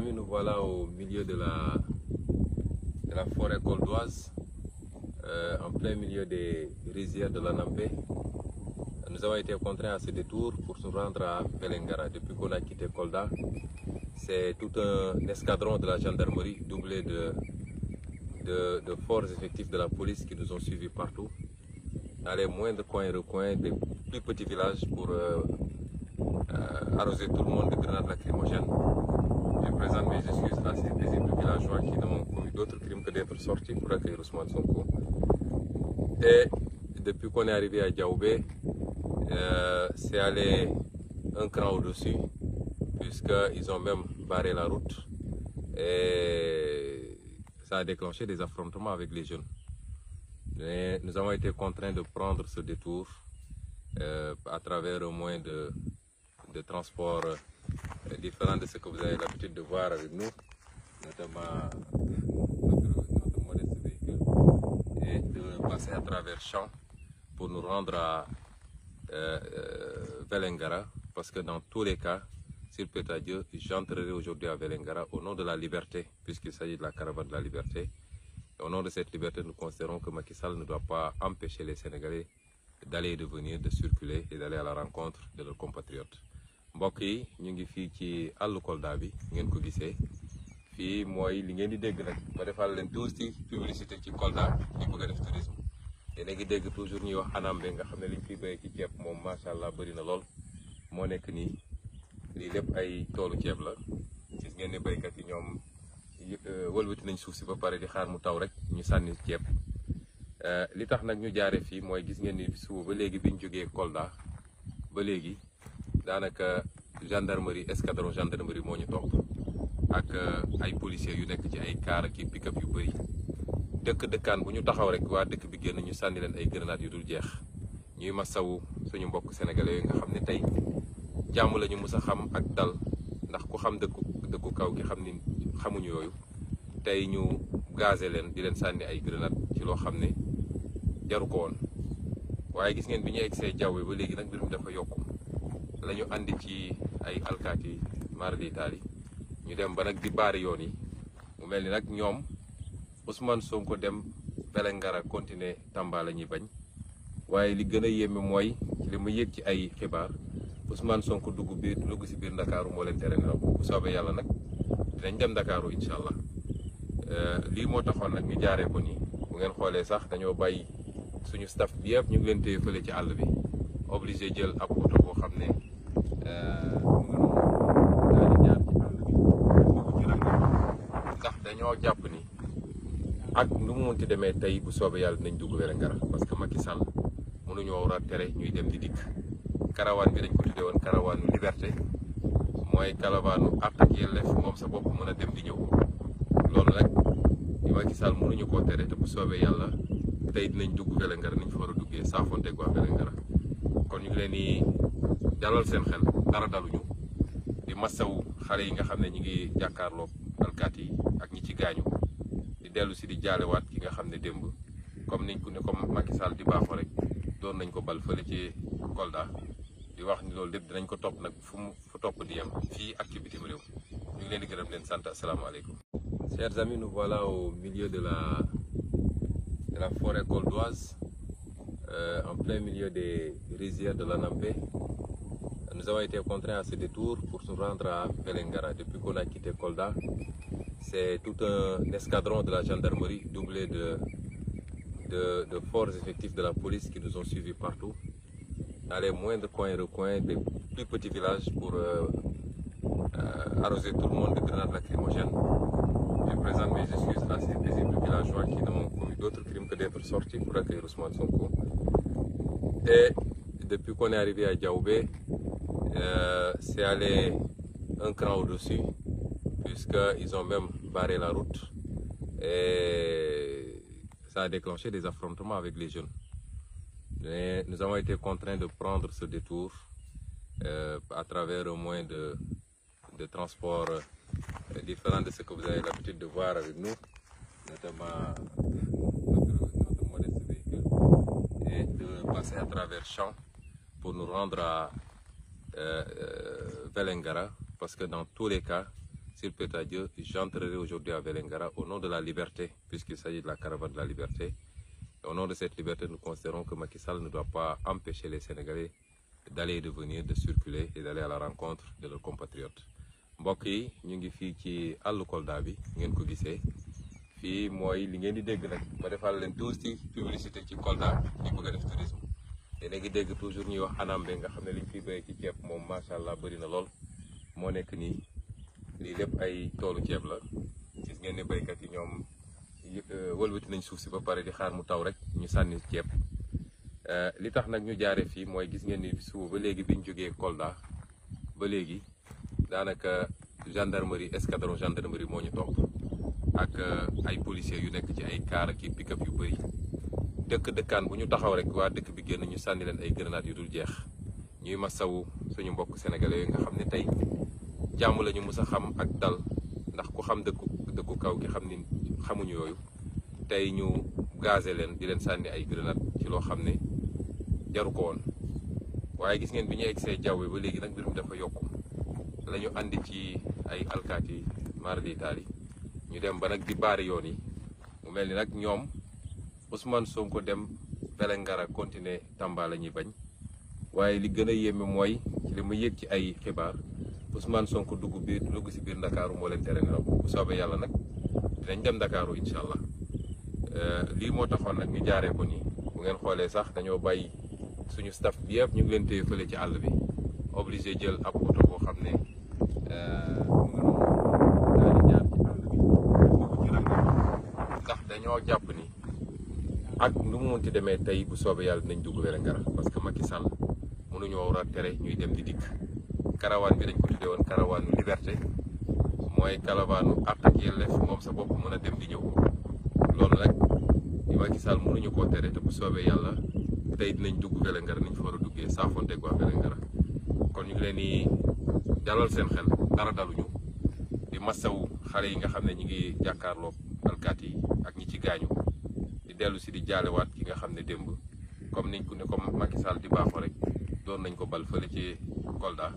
amis, nous voilà au milieu de la forêt coldoise, en plein milieu des rizières de l'Anampé. Nous avons été contraints à ce détour pour nous rendre à Vélingara. Depuis qu'on a quitté Kolda, c'est tout un escadron de la gendarmerie doublé de forts effectifs de la police qui nous ont suivis partout, dans les moindres coins et recoins des plus petits villages pour arroser tout le monde de grenades lacrymogènes. Je présente mes excuses à ces paisibles villageois qui n'ont commis d'autres crimes que d'être sortis pour accueillir Ousmane Sonko. Et depuis qu'on est arrivé à Diaoubé, c'est allé un cran au-dessus, puisqu'ils ont même barré la route et ça a déclenché des affrontements avec les jeunes. Et nous avons été contraints de prendre ce détour à travers un moyen de transport différent de ce que vous avez l'habitude de voir avec nous, notamment notre modeste véhicule, et de passer à travers champs pour nous rendre à Vélingara, parce que dans tous les cas, s'il plaît à Dieu, j'entrerai aujourd'hui à Vélingara au nom de la liberté, puisqu'il s'agit de la caravane de la liberté. Et au nom de cette liberté, nous considérons que Macky Sall ne doit pas empêcher les Sénégalais d'aller et de venir, de circuler et d'aller à la rencontre de leurs compatriotes. mbokk yi ñu ngi fii ci àllu Kolda bi ngeen ko gisee fii mooy li ngeen di dégg nag ba defal leen tuuti publicité ci Kolda ñu bëgg a def tourisme te léegi dégg toujours ñuy wax Anambé nga xam ne liñ fiy béy ci ceeb moom macha allah bëri na lool moo nekk nii lii lépp ay toolu ceeb la gis ngeen ni béykat yi ñoom wëlbati nañ suuf si ba pare di xaar mu taw rek ñu sànni ceeb li tax nag ñu jaare fii mooy gis ngeen ni suba ba léegi biñ jógee Kolda ba léegi daanaka gendarmerie escadron gendarmerie moo ñu topp ak ay policiers yu nekk ci ay car ak pick-up yu bëri dëkkaan bu ñu taxaw rek waa dëkk bi génn ñu sànni leen ay grenades yu dul jeex ñuy masawu suñu mbokk sénégalais yooyu nga xam ne tey jàmm la ñu mës a xam ak dal ndax ku xam dëkku kaw gi xam ni xamuñu yooyu tey ñu gazé leen di leen sànni ay grenades ci loo xam ne jaru ko woon waaye gis ngeen bi ñu egsee jaww ba léegi nag mbir mi dafa yokku la ñu andi ci ay alkaati mardi itaali ñu dem ba nag di baari yoon yi mu mel ni nag ñoom Ousmane Sonko dem Vélingara continuer Tamba la ñuy bañ waaye li gën a yéeme mooy li ma yëg ci ay xibaar Ousmane Sonko dugg si biir Ndakaaru moo leen tere nelaw bu soobee yàlla nag dinañ dem Ndakaaru incha allah lii moo taxoon nag ñu jaaree ko nii bu ngeen xoolee sax dañoo bàyyi suñu staff bi yëpp ñu ngi leen téye fële ci àll bi obligé jël ab oto boo xam ne daal di jaar ci àll bi dugg ci rang ndax dañoo jàpp ni ak nu mu munti demee tey bu soobee yàlla dinañ dugg Vélingara parce que Macky Sall mënuñoo war a tere ñuy dem di dikk karawaan bi dañ ko tuddee woon karawaanu liberté mooy karawaanu àq ak yelleef moom sa bopp mën a dem di ñëw loolu nag di Macky Sall mënuñu koo tere te bu soobee yàlla tey dinañ dugg Vélingara niñ fa war a duggee saafonteeg waa Vélingara kon ñu ngi leen di dalal seen xel dara daluñu di masawu xale yi nga xam ne ñi ngi jàkkaarloog alkaati yi ak ñi ci gaañu di dellu si di jaalewaat ki nga xam ne démb comme niñ ko ne comme Macky Sall di baaxoo rek doon nañ ko bal fële ci Kolda di wax ni loolu lépp dinañ ko topp nag fu topp di yem fii ak ci bitim réew ñu ngi leen di gërëm leen sant asalaamaaleykum. Chers amis, nous voilà au milieu de la forêt coldoise, en plein milieu des rizières de l'Anampé. Nous avons été contraints à ce détour pour nous rendre à Vélingara. Depuis qu'on a quitté Kolda, c'est tout un escadron de la gendarmerie doublé de forts effectifs de la police qui nous ont suivis partout, dans les moindres coins et recoins des plus petits villages pour arroser tout le monde de grenades lacrymogènes. Je présente mes excuses à ces paisibles villageois qui n'ont commis d'autres crimes que d'être sortis pour accueillir Ousmane Sonko. Et depuis qu'on est arrivé à Diaoubé, c'est allé un cran au-dessus, puisqu'ils ont même barré la route et ça a déclenché des affrontements avec les jeunes. Et nous avons été contraints de prendre ce détour à travers un moyen de transport différent de ce que vous avez l'habitude de voir avec nous, notamment notre modeste véhicule, et de passer à travers champs pour nous rendre à Vélingara, parce que dans tous les cas, s'il plaît à Dieu, j'entrerai aujourd'hui à Vélingara au nom de la liberté, puisqu'il s'agit de la caravane de la liberté. Et au nom de cette liberté, nous considérons que Macky Sall ne doit pas empêcher les Sénégalais d'aller et de venir, de circuler et d'aller à la rencontre de leurs compatriotes. mbokk yi ñu ngi fii ci àllu Kolda bi ngeen ko gisee fii mooy li ngeen di dégg nag ma defal leen tuuti publicité ci Kolda di bëgg a def tourisme te léegi dégg toujours ñuy wax anambe nga xam ne liñ fiy béy ci ceeb moom macha allah bëri na lool moo nekk nii lii lépp ay toolu ceeb la gis ngeen ne béykat yi ñoom wëlbati nañ suuf si ba pare di xaar mu taw rek ñu sànni ceeb li tax nag ñu jaare fii mooy gis ngeen ni suba ba léegi biñ jógee Kolda ba léegi daanaka gendarmerie escadron gendarmerie moo ñu topp ak ay policiers yu nekk ci ay car ak pick-up yu bëri dëkkaan bu ñu taxaw rek waa dëkk bi génn ñu sànni leen ay grenades yu dul jeex ñuy masawu suñu mbokk sénégalais yi nga xam ne tey jàmm la ñu mës a xam ak dal ndax ku xam dëkku kaw gi xam ni xamuñu yooyu tey ñu gazé leen di leen sànni ay grenades ci loo xam ne jaru ko woon waaye gis ngeen bi ñu egsee jaww ba léegi nag mbir mi dafa yokku la ñu andi ci ay alkaati mardi taali ñu dem ba nag di baari yoon yi mu mel ni nag ñoom Ousmane Sonko dem Vélingara continuer Tamba la ñuy bañ waaye li gën a yéeme mooy ci li ma yëg ci ay xibaar Ousmane Sonko dugg si biir Ndakaaru moo leen tere nelaw bu soobee yàlla nag dinañ dem Ndakaaru incha allah lii moo taxoon nag ñu jaaree ko nii bu ngeen xoolee sax dañoo bàyyi suñu staff bi yëpp ñu ngi leen téye fële ci àll bi obligé jël ab oto boo xam ne daal di jaar ci àll bi ci rang ndax dañoo jàpp ni ak nu mu munti demee tey bu soobee yàlla dinañ dugg Vélingara parce que Macky Sall mënuñoo war a tere ñuy dem di dikk karawaan bi dañ ko tuddee woon karawaanu liberté mooy karawaanu àq ak yelleef moom sa bopp mën a dem di ñëw loolu nag di Macky Sall mënuñu koo tere te bu soobee yàlla tey dinañ dugg Vélingara niñ fa war a duggee saafonteeg waa Vélingara kon ñu ngi leen di dalal seen xel dara daluñu di masawu xale yi nga xam ne ñi ngi jàkkaarloog alkaati yi ak ñi ci gaañu di dellu si di jaalewaat ki nga xam ne démb comme niñ ko ne comme Macky Sall di baaxoo rek doon nañ ko bal fële ci Kolda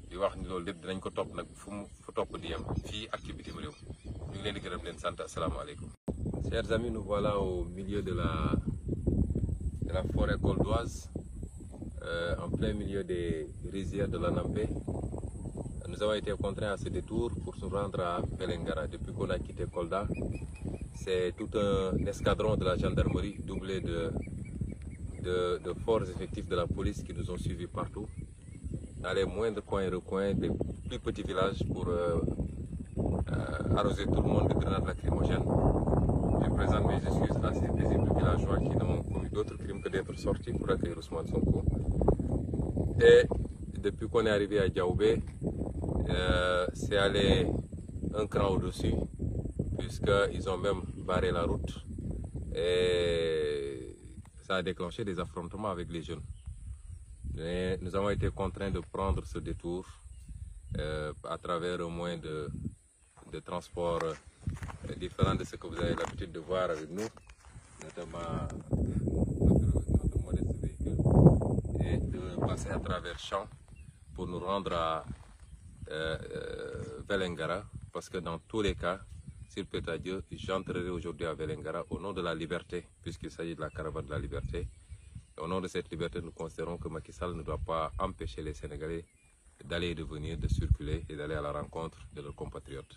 di wax ni loolu lépp dinañ ko topp nag fu topp di yem fii ak ci bitim réew ñu ngi leen di gërëm leen sant asalaamaaleykum. Chers amis, nous voilà au milieu de la forêt coldoise, en plein milieu des rizières de l'Anampé. Nous avons été contraints à ce détour pour nous rendre à Vélingara. Depuis qu'on a quitté Kolda, c'est tout un escadron de la gendarmerie doublé de forts effectifs de la police qui nous ont suivis partout, dans les moindres coins et recoins des plus petits villages pour arroser tout le monde de grenades lacrymogènes. Je présente mes excuses à ces paisibles villageois qui n'ont commis d'autres crimes que d'être sortis pour accueillir Ousmane Sonko. Et depuis qu'on est arrivé à Diaoubé, c'est allé un cran au-dessus, puisqu'ils ont même barré la route et ça a déclenché des affrontements avec les jeunes. Mais nous avons été contraints de prendre ce détour à travers un moyen de transport différent de ce que vous avez l'habitude de voir avec nous, notamment notre modeste véhicule, et de passer à travers champs pour nous rendre à Vélingara, parce que dans tous les cas, s'il plaît à Dieu, j'entrerai aujourd'hui à Vélingara au nom de la liberté, puisqu'il s'agit de la caravane de la liberté. Et au nom de cette liberté, nous considérons que Macky Sall ne doit pas empêcher les Sénégalais d'aller et de venir, de circuler et d'aller à la rencontre de leurs compatriotes.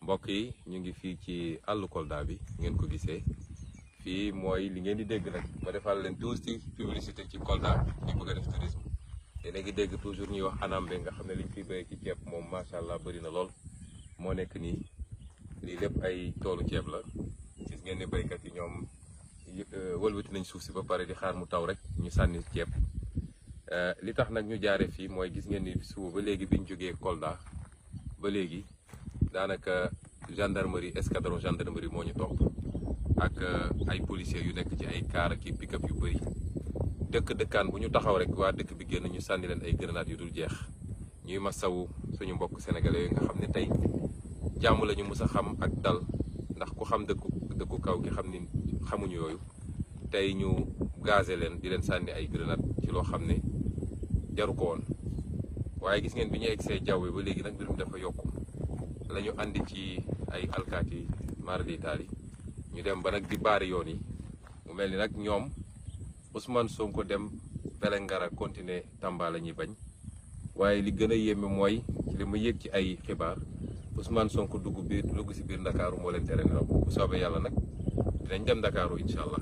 mbokk yi ñu ngi fii ci àllu Kolda bi ngeen ko gisee fii mooy li ngeen di dégg nag ma defal leen tuuti publicité ci Kolda di bëgg a def tourisme te léegi dégg toujours ñuy wax anambe nga xam ne liñ fiy béy ci ceeb moom macha allah bëri na lool moo nekk nii lii lépp ay toolu ceeb la gis ngeen ne béykat yi ñoom wëlbati nañ suuf si ba pare di xaar mu taw rek ñu sànni ceeb li tax nag ñu jaare fii mooy gis ngeen ni suba ba léegi biñ jógee Kolda ba léegi daanaka gendarmerie escadron gendarmerie moo ñu topp ak ay policiers yu nekk ci ay car ak pick-up yu bëri dëkkaan bu ñu taxaw rek waa dëkk bi génn ñu sànni leen ay grenades yu dul jeex ñuy masawu suñu mbokk sénégalais yi nga xam ne tey jàmm la ñu mës a xam ak dal ndax ku xam dëkku kaw gi xam ni xamuñu yooyu tey ñu gazé leen di leen sànni ay grenades ci loo xam ne jaru ko woon waaye gis ngeen bi ñu egsee jaww ba léegi nag mbir mi dafa yokku la ñu andi ci ay alkaati mardi taali ñu dem ba nag di baari yoon yi mu mel ni nag ñoom Ousmane Sonko dem Vélingara continuer Tamba la ñuy bañ waaye li gën a yéeme mooy ci li ma yëg ci ay xibaar Ousmane Sonko dugg si biir Ndakaaru moo leen tere nelaw bu soobee yàlla nag dinañ dem Ndakaaru incha allah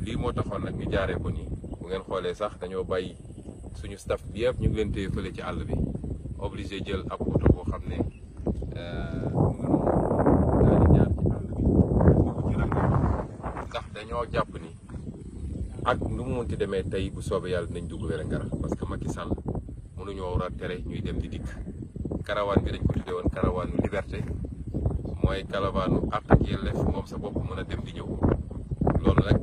lii moo taxoon nag ñu jaaree ko nii bu ngeen xoolee sax dañoo bàyyi suñu staff bi yëpp ñu ngi leen téye fële ci àll bi obligé jël ab oto boo xam ne mu ngi noonu daal di jaar ci àll bi dugg ci rang ndax dañoo jàpp ni ak nu mu munti demee tey bu soobee yàlla dinañ dugg Vélingara parce que Macky Sall mënuñoo war a tere ñuy dem di dikk. karawaan bi dañ ko tuddee woon karawaanu liberté mooy karawaanu àq ak yelleef moom sa bopp mën a dem di ñëw loolu nag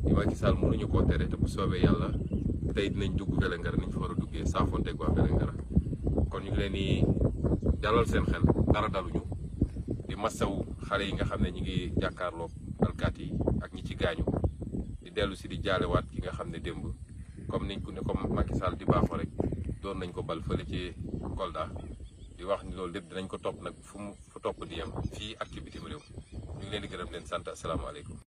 di Macky Sall mënuñu koo tere te bu soobee yàlla tey dinañ dugg Vélingara niñ fa war a duggee saafonteeg waa Vélingara kon ñu ngi leen di dalal seen xel dara daluñu di massawu xale yi nga xam ne ñu ngi jàkkaarloog alkaati yi ak ñi ci gaañu di dellu si di jaalewaat ki nga xam ne démb comme niñ ko ne comme Macky Sall di baaxoo rek doon nañ ko bal fële ci Kolda di wax ni loolu lépp dinañ ko topp nag fu topp di yem fii ak ci bitim réew ñu ngi leen di gërëm leen sant asalaamaaleykum